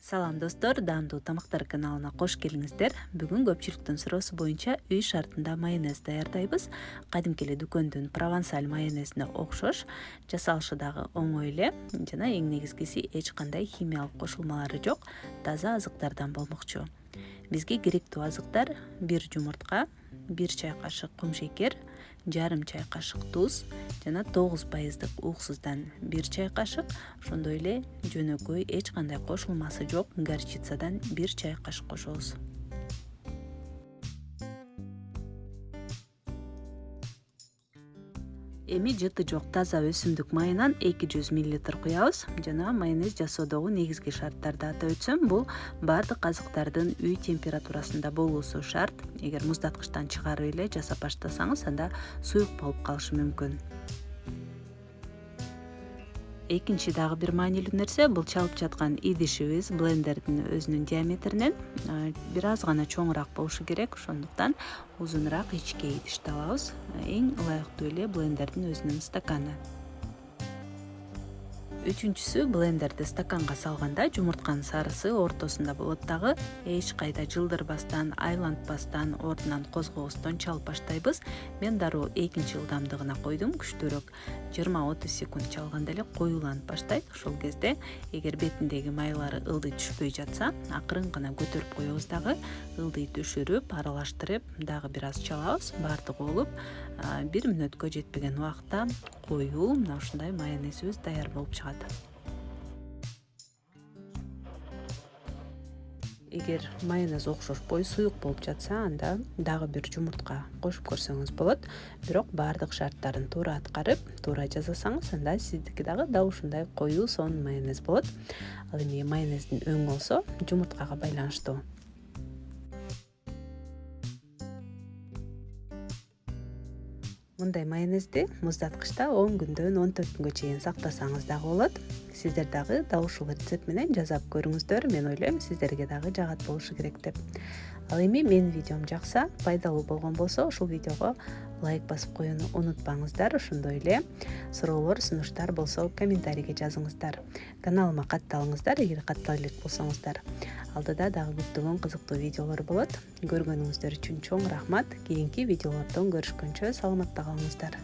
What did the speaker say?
Салам достор, даамдуу тамактар каналына кош келиңиздер. Бүгүн көпчүлүктүн суроосу боюнча үй шартында майонез даярдайбыз. Кадимки эле дүкөндүн провансаль майонезине окшош, жасалышы дагы оңой эле жана эң негизгиси эч кандай химиялык кошулмалары жок, таза азыктардан болмокчу. Бизге керектүү азыктар: 1 жумуртка, 1 чай кашык кумшекер, жарым чай кашык туз жана 9% уксуздан 1 чай кашык, ошондой эле жөнөкөй эч кандай кошулмасы жок горчицадан 1 чай кашык кошобуз. Эми жыты жок таза өсүмдүк майынан 200 мл куябыз жана майонез жасоодогу негизги шарттарды атап өтсөм, бул баардык азыктардын үй температурасында болуусу шарт. Эгер муздаткычтан чыгарып эле жасап баштасаңыз, анда суюк болуп калышы мүмкүн. Экинчи дагы бир маанилүү нерсе — бул чалып жаткан идишибиз блендердин өзүнүн диаметринен бир аз гана чоңураак болушу керек. Ошондуктан узунураак ичке идишти алабыз. Эң ылайыктуу эле блендердин өзүнүн стаканы. Үчүнчүсү, блендерди стаканга салганда жумуртканын сарысы ортосунда болот дагы. Эч кайда жылдырбастан, айлантпастан, ордунан козгобостон чалып баштайбыз. Мен дароо экинчи ылдамдыгына койдум, күчтүүрөөк 20-30 секунд чалганда эле коюуланып баштайт. Ошол кезде эгер бетиндеги майлары ылдый түшпөй жатса, акырын гана көтөрүп коебуз дагы. Ылдый түшүрүп, аралаштырып, дагы бир аз чалабыз. Баардыгы болуп, 1 мүнөткө жетпеген убакта коюу мына ушундай майонезибиз даяр болуп чыгат. Эгер майонез окшошпой суюк болуп жатса, анда дагы бир жумуртка кошуп көрсөңүз болот. Бирок баардык шарттарын туура аткарып, туура жасасаңыз, анда сиздики дагы дал ушундай коюу сонун майонез болот. Ал эми майонездин өң болсо жумурткага байланыштуу. Мындай майонезди муздаткычта 10 күндөн 14 күнгө чейин сактасаңыз дагы болот. Сиздер дагы дал ушул рецепт менен жасап көрүңүздөр. Мен ойлойм, сиздерге дагы жагат болушу керек деп. Ал эми менин видеом жакса, пайдалуу болгон болсо, ушул видеого лайк басып коюуну унутпаңыздар. Ошондой эле суроолор, сунуштар болсо комментарийге жазыңыздар. Каналыма катталыңыздар, эгер каттала элек болсоңуздар. Алдыда дагы көптөгөн кызыктуу видеолор болот. Көргөнүңүздөр үчүн чоң рахмат. Кийинки видеолордон көрүшкөнчө саламатта калыңыздар.